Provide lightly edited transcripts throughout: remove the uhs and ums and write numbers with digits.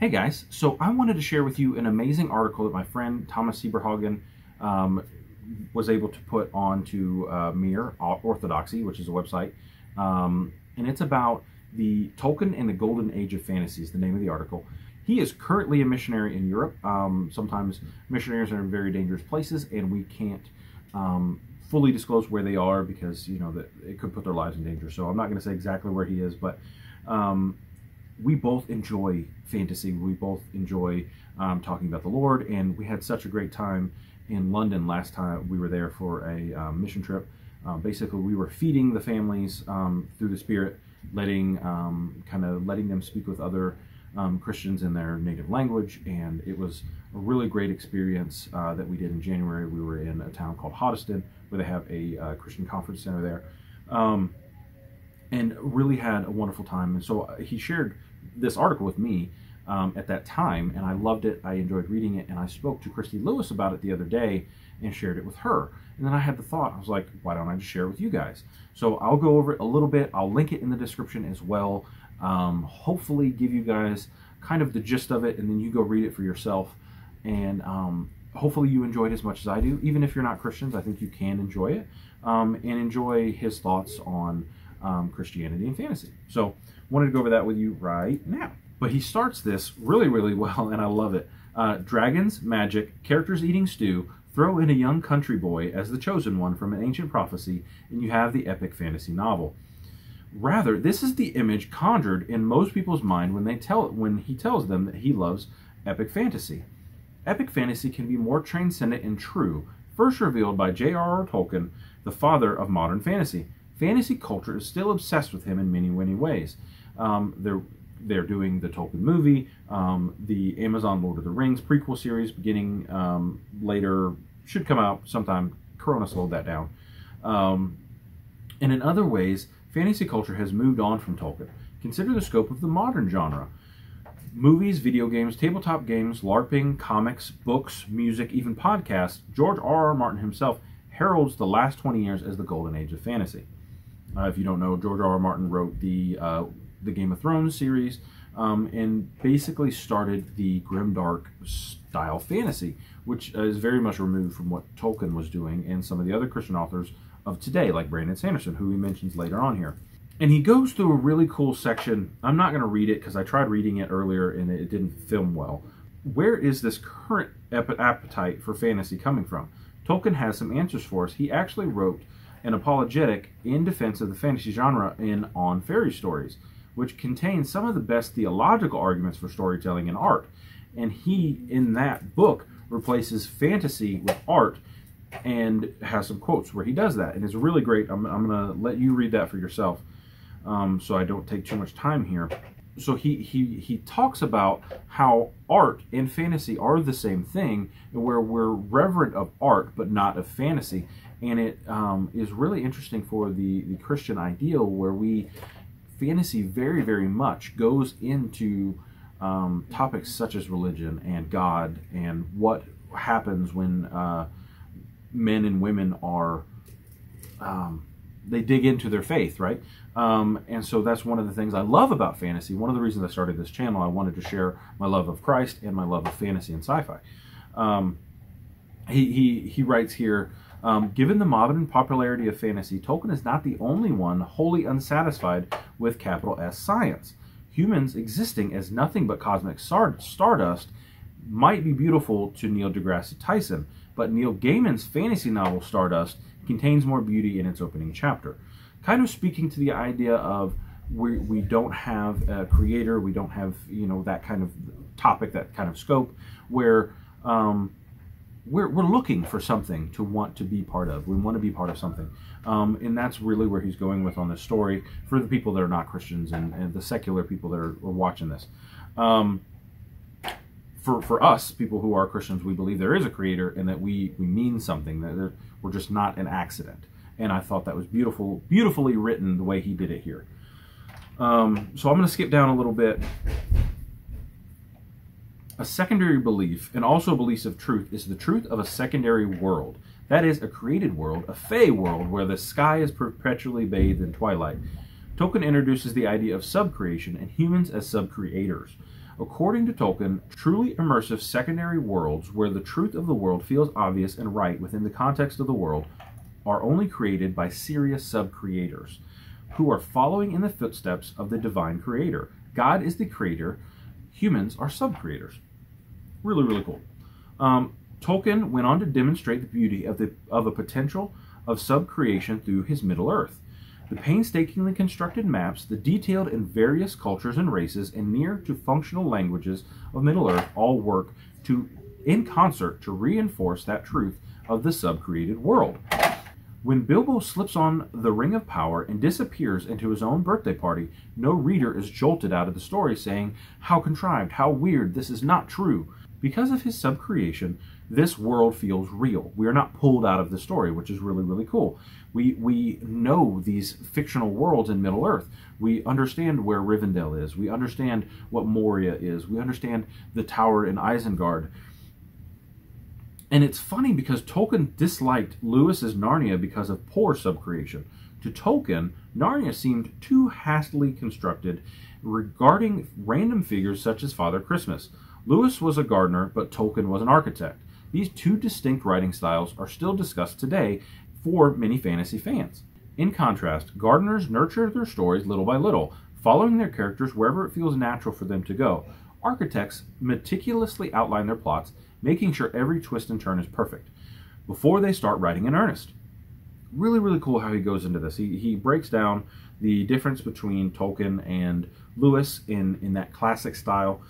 Hey guys, so I wanted to share with you an amazing article that my friend Thomas Sieberhagen was able to put onto Mere Orthodoxy, which is a website, and it's about the Tolkien and the Golden Age of Fantasy is the name of the article. He is currently a missionary in Europe. Sometimes missionaries are in very dangerous places, and we can't fully disclose where they are because that it could put their lives in danger. So I'm not going to say exactly where he is, but we both enjoy fantasy. We both enjoy talking about the Lord, and we had such a great time in London last time we were there for a mission trip. Basically, we were feeding the families through the Spirit, letting them speak with other Christians in their native language, and it was a really great experience that we did in January. We were in a town called Hoddesdon, where they have a Christian conference center there. And really had a wonderful time. And so he shared this article with me at that time, and I loved it. I enjoyed reading it, and I spoke to Christy Lewis about it the other day and shared it with her. And then I had the thought, I was like, why don't I just share it with you guys? So I'll go over it a little bit. I'll link it in the description as well. Hopefully give you guys kind of the gist of it, and then you go read it for yourself. And hopefully you enjoyed it as much as I do. Even if you're not Christians, I think you can enjoy it and enjoy his thoughts on Christianity and fantasy. So wanted to go over that with you right now. But he starts this really, really well, and I love it. Dragons, magic, characters eating stew, throw in a young country boy as the chosen one from an ancient prophecy, and you have the epic fantasy novel. Rather, this is the image conjured in most people's mind when he tells them that he loves epic fantasy. Epic fantasy can be more transcendent and true, first revealed by j.r.r. Tolkien, the father of modern fantasy. Fantasy culture is still obsessed with him in many, many ways. They're doing the Tolkien movie, the Amazon Lord of the Rings prequel series beginning later, should come out sometime. Corona slowed that down. And in other ways, fantasy culture has moved on from Tolkien. Consider the scope of the modern genre. Movies, video games, tabletop games, LARPing, comics, books, music, even podcasts. George R.R. Martin himself heralds the last 20 years as the golden age of fantasy. If you don't know, George R.R. Martin wrote the Game of Thrones series and basically started the grimdark style fantasy, which is very much removed from what Tolkien was doing and some of the other Christian authors of today, like Brandon Sanderson, who he mentions later on here. And he goes through a really cool section. I'm not going to read it because I tried reading it earlier and it didn't film well. Where is this current appetite for fantasy coming from? Tolkien has some answers for us. He actually wrote an apologetic in defense of the fantasy genre On Fairy Stories, which contains some of the best theological arguments for storytelling and art. And he, in that book, replaces fantasy with art and has some quotes where he does that. And it's really great. I'm going to let you read that for yourself so I don't take too much time here. So he talks about how art and fantasy are the same thing, where we're reverent of art but not of fantasy. And it is really interesting for the Christian ideal, where fantasy very, very much goes into topics such as religion and God and what happens when men and women are they dig into their faith, right? And so that's one of the things I love about fantasy. One of the reasons I started this channel, I wanted to share my love of Christ and my love of fantasy and sci-fi. He writes here, given the modern popularity of fantasy, Tolkien is not the only one wholly unsatisfied with capital S science. Humans existing as nothing but cosmic stardust might be beautiful to Neil deGrasse Tyson, but Neil Gaiman's fantasy novel Stardust contains more beauty in its opening chapter. Kind of speaking to the idea of we don't have a creator, we don't have that kind of topic, that kind of scope, where we're looking for something to want to be part of. We want to be part of something. And that's really where he's going with on this story for the people that are not Christians and the secular people that are watching this. For us, people who are Christians, we believe there is a creator and that we mean something, that we're just not an accident. And I thought that was beautifully written the way he did it here. So I'm going to skip down a little bit. A secondary belief, and also beliefs of truth, is the truth of a secondary world. That is, a created world, a fey world, where the sky is perpetually bathed in twilight. Tolkien introduces the idea of subcreation and humans as subcreators. According to Tolkien, truly immersive secondary worlds where the truth of the world feels obvious and right within the context of the world are only created by serious sub-creators who are following in the footsteps of the divine creator. God is the creator, humans are sub-creators. Really, really cool. Tolkien went on to demonstrate the beauty of a potential of sub-creation through his Middle-earth. The painstakingly constructed maps, the detailed in various cultures and races, and near to functional languages of Middle-earth all work in concert to reinforce that truth of the sub-created world. When Bilbo slips on the Ring of Power and disappears into his own birthday party, no reader is jolted out of the story saying, "How contrived, how weird, this is not true." Because of his sub-creation, this world feels real. We are not pulled out of the story, which is really, really cool. We know these fictional worlds in Middle-earth. We understand where Rivendell is. We understand what Moria is. We understand the tower in Isengard. And it's funny because Tolkien disliked Lewis's Narnia because of poor subcreation. To Tolkien, Narnia seemed too hastily constructed regarding random figures such as Father Christmas. Lewis was a gardener, but Tolkien was an architect. These two distinct writing styles are still discussed today for many fantasy fans. In contrast, gardeners nurture their stories little by little, following their characters wherever it feels natural for them to go. Architects meticulously outline their plots, making sure every twist and turn is perfect before they start writing in earnest. Really, really cool how he goes into this. He breaks down the difference between Tolkien and Lewis in that classic style.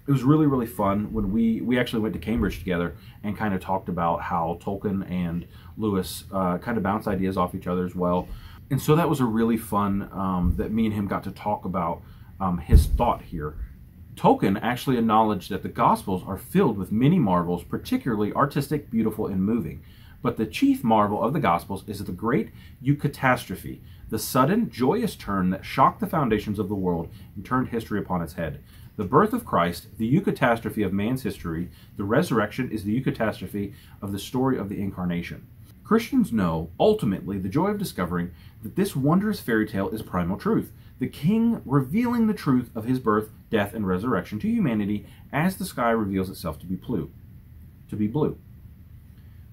It was really, really fun when we actually went to Cambridge together and kind of talked about how Tolkien and Lewis kind of bounce ideas off each other as well. And so that was a really fun that me and him got to talk about his thought here. Tolkien actually acknowledged that the Gospels are filled with many marvels, particularly artistic, beautiful, and moving. But the chief marvel of the Gospels is the great eucatastrophe, the sudden, joyous turn that shocked the foundations of the world and turned history upon its head. The birth of Christ, the eucatastrophe of man's history, the resurrection is the eucatastrophe of the story of the incarnation. Christians know, ultimately, the joy of discovering that this wondrous fairy tale is primal truth, the King revealing the truth of his birth, death, and resurrection to humanity as the sky reveals itself to be blue.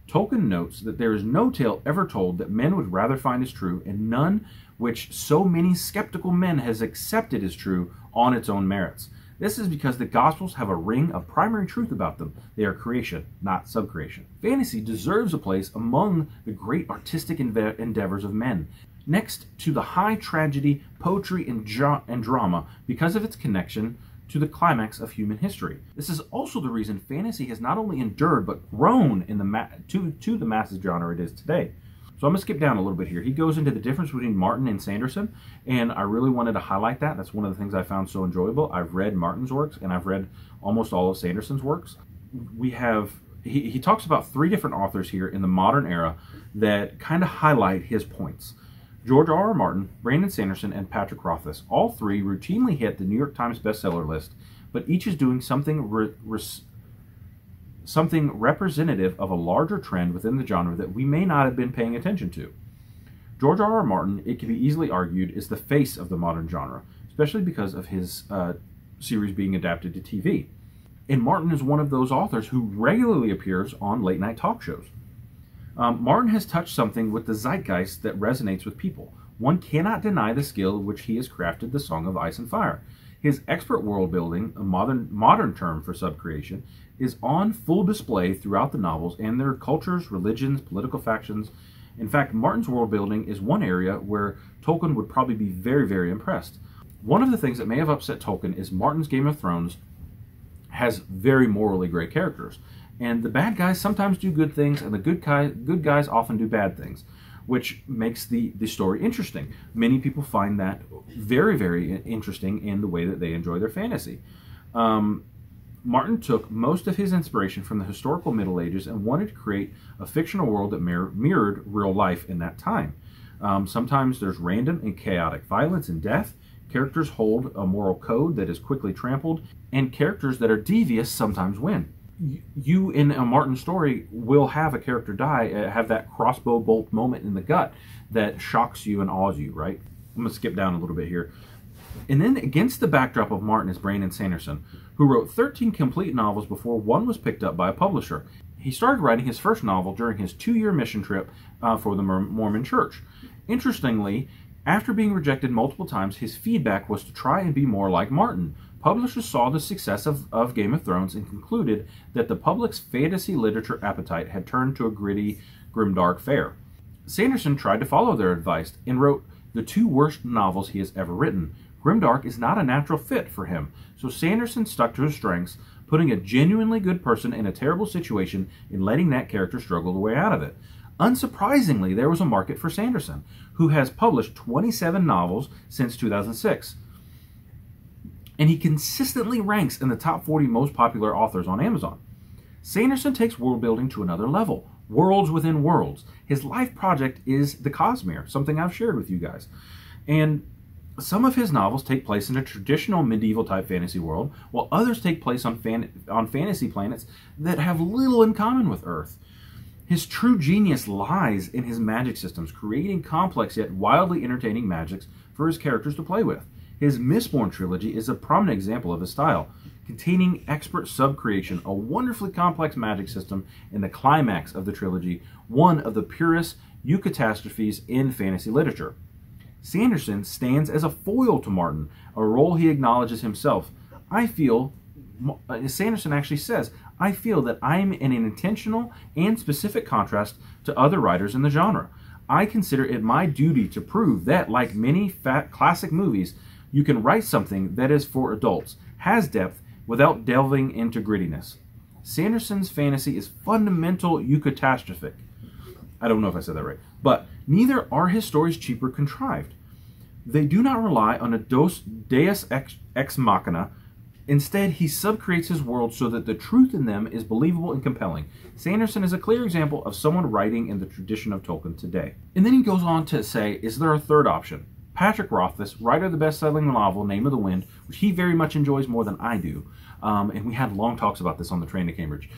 Tolkien notes that there is no tale ever told that men would rather find as true, and none which so many skeptical men has accepted as true on its own merits. This is because the Gospels have a ring of primary truth about them. They are creation, not subcreation. Fantasy deserves a place among the great artistic endeavors of men, next to the high tragedy, poetry, and drama because of its connection to the climax of human history. This is also the reason fantasy has not only endured but grown in to the massive genre it is today. So I'm going to skip down a little bit here. He goes into the difference between Martin and Sanderson, and I really wanted to highlight that. That's one of the things I found so enjoyable. I've read Martin's works, and I've read almost all of Sanderson's works. He talks about three different authors here in the modern era that kind of highlight his points. George.R.R. Martin, Brandon Sanderson, and Patrick Rothfuss. All three routinely hit the New York Times bestseller list, but each is doing something representative of a larger trend within the genre that we may not have been paying attention to. George.R.R. Martin, it can be easily argued, is the face of the modern genre, especially because of his series being adapted to TV. And Martin is one of those authors who regularly appears on late-night talk shows. Martin has touched something with the zeitgeist that resonates with people. One cannot deny the skill with which he has crafted the Song of Ice and Fire. His expert world building, a modern term for subcreation, is on full display throughout the novels and their cultures, religions, political factions. In fact, Martin's world building is one area where Tolkien would probably be very, very impressed. One of the things that may have upset Tolkien is Martin's Game of Thrones has very morally gray characters. And the bad guys sometimes do good things, and the good guys often do bad things, which makes the story interesting. Many people find that very, very interesting in the way that they enjoy their fantasy. Martin took most of his inspiration from the historical Middle Ages and wanted to create a fictional world that mirrored real life in that time. Sometimes there's random and chaotic violence and death. Characters hold a moral code that is quickly trampled, and characters that are devious sometimes win. You, in a Martin story, will have a character die, have that crossbow bolt moment in the gut that shocks you and awes you, right? I'm going to skip down a little bit here. And then against the backdrop of Martin is Brandon Sanderson, who wrote 13 complete novels before one was picked up by a publisher. He started writing his first novel during his 2-year mission trip for the Mormon Church. Interestingly, after being rejected multiple times, his feedback was to try and be more like Martin. Publishers saw the success of Game of Thrones and concluded that the public's fantasy literature appetite had turned to a gritty, grimdark fare. Sanderson tried to follow their advice and wrote the 2 worst novels he has ever written. Grimdark is not a natural fit for him, so Sanderson stuck to his strengths, putting a genuinely good person in a terrible situation and letting that character struggle the way out of it. Unsurprisingly, there was a market for Sanderson, who has published 27 novels since 2006. And he consistently ranks in the top 40 most popular authors on Amazon. Sanderson takes world building to another level, worlds within worlds. His life project is the Cosmere, something I've shared with you guys. And some of his novels take place in a traditional medieval type fantasy world, while others take place on fantasy planets that have little in common with Earth. His true genius lies in his magic systems, creating complex yet wildly entertaining magics for his characters to play with. His Mistborn trilogy is a prominent example of his style, containing expert sub-creation, a wonderfully complex magic system, and the climax of the trilogy, one of the purest eucatastrophes in fantasy literature. Sanderson stands as a foil to Martin, a role he acknowledges himself. Sanderson actually says, I feel that I'm in an intentional and specific contrast to other writers in the genre. I consider it my duty to prove that, like many classic movies, you can write something that is for adults, has depth, without delving into grittiness. Sanderson's fantasy is fundamental eucatastrophic. I don't know if I said that right. But neither are his stories cheap or contrived. They do not rely on a deus ex machina. Instead, he subcreates his world so that the truth in them is believable and compelling. Sanderson is a clear example of someone writing in the tradition of Tolkien today. And then he goes on to say, is there a third option? Patrick Rothfuss, writer of the best-selling novel Name of the Wind, which he very much enjoys more than I do, and we had long talks about this on the train to Cambridge,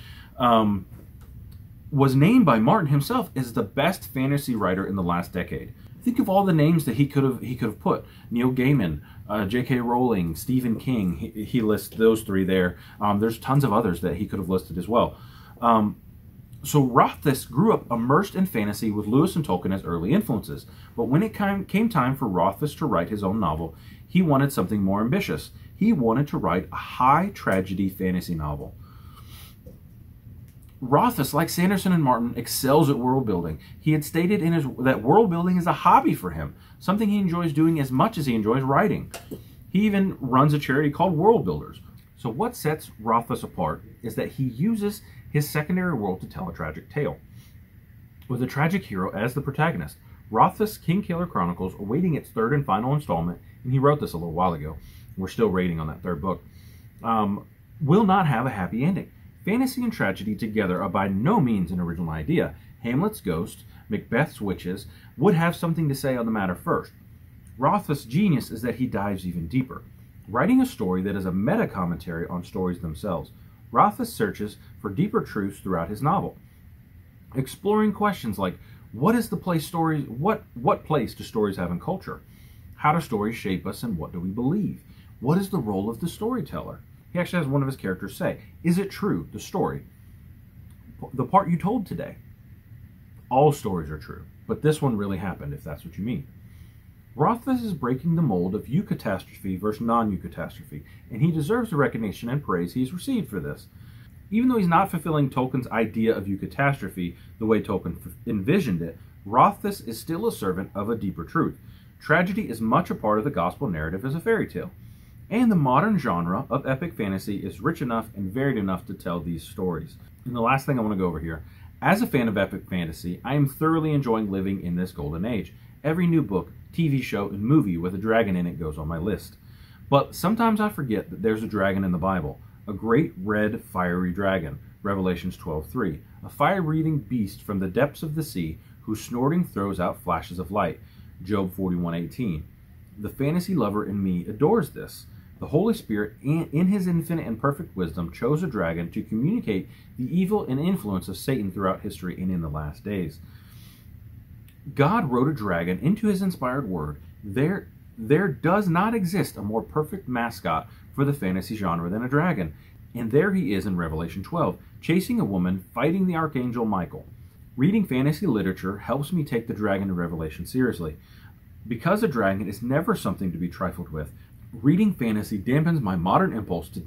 was named by Martin himself as the best fantasy writer in the last decade. Think of all the names that he could have put. Neil Gaiman, J.K. Rowling, Stephen King. He lists those 3 there. There's tons of others that he could have listed as well. So Rothfuss grew up immersed in fantasy with Lewis and Tolkien as early influences. But when it came time for Rothfuss to write his own novel, he wanted something more ambitious. He wanted to write a high tragedy fantasy novel. Rothfuss, like Sanderson and Martin, excels at world building. He had stated that world building is a hobby for him, something he enjoys doing as much as he enjoys writing. He even runs a charity called World Builders. So what sets Rothfuss apart is that he uses his secondary world to tell a tragic tale, with a tragic hero as the protagonist. Rothfuss' Kingkiller Chronicles, awaiting its 3rd and final installment, and he wrote this a little while ago, we're still rating on that 3rd book, will not have a happy ending. Fantasy and tragedy together are by no means an original idea. Hamlet's ghost, Macbeth's witches, would have something to say on the matter first. Rothfuss' genius is that he dives even deeper, writing a story that is a meta-commentary on stories themselves. Rothfuss searches for deeper truths throughout his novel, exploring questions like, what place do stories have in culture? How do stories shape us, and what do we believe? What is the role of the storyteller? He actually has one of his characters say, is it true, the story, the part you told today? All stories are true, but this one really happened, if that's what you mean. Rothfuss is breaking the mold of eucatastrophe versus non-eucatastrophe, and he deserves the recognition and praise he's received for this. Even though he's not fulfilling Tolkien's idea of eucatastrophe the way Tolkien envisioned it, Rothfuss is still a servant of a deeper truth. Tragedy is much a part of the gospel narrative as a fairy tale, and the modern genre of epic fantasy is rich enough and varied enough to tell these stories. And the last thing I want to go over here, as a fan of epic fantasy, I am thoroughly enjoying living in this golden age. Every new book, TV show, and movie with a dragon in it goes on my list. But sometimes I forget that there's a dragon in the Bible, a great red fiery dragon, Revelations 12:3, a fire-breathing beast from the depths of the sea whose snorting throws out flashes of light, Job 41:18. The fantasy lover in me adores this. The Holy Spirit, in his infinite and perfect wisdom, chose a dragon to communicate the evil and influence of Satan throughout history and in the last days. God wrote a dragon into his inspired word. There There does not exist a more perfect mascot for the fantasy genre than a dragon. And there he is in Revelation 12, chasing a woman, fighting the archangel Michael. Reading fantasy literature helps me take the dragon in Revelation seriously. Because a dragon is never something to be trifled with, reading fantasy dampens my modern impulse to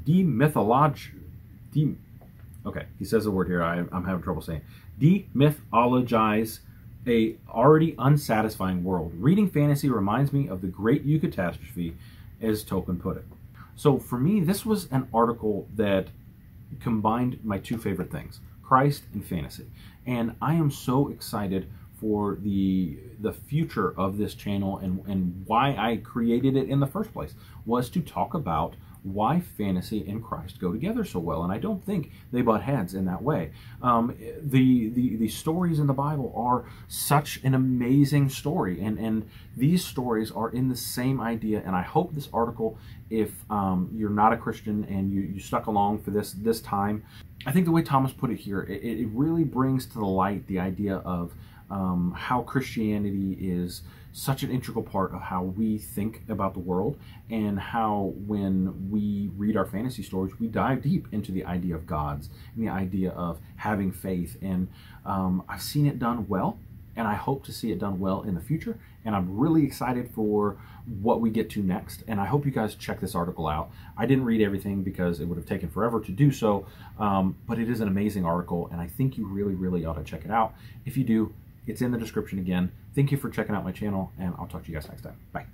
okay, he says a word here I'm having trouble saying. Demythologize a already unsatisfying world. Reading fantasy reminds me of the great eucatastrophe, as Tolkien put it. So for me, this was an article that combined my two favorite things, Christ and fantasy. And I am so excited for the future of this channel, and why I created it in the first place was to talk about why fantasy and Christ go together so well, and I don't think they butt heads in that way. The stories in the Bible are such an amazing story, and these stories are in the same idea. And I hope this article, if you're not a Christian and you stuck along for this time, I think the way Thomas put it here, it really brings to the light the idea of how Christianity is such an integral part of how we think about the world, and how when we read our fantasy stories, we dive deep into the idea of gods and the idea of having faith. And I've seen it done well, and I hope to see it done well in the future. And I'm really excited for what we get to next. And I hope you guys check this article out. I didn't read everything because it would have taken forever to do so, but it is an amazing article, and I think you really, really ought to check it out. If you do, it's in the description again. Thank you for checking out my channel, and I'll talk to you guys next time. Bye.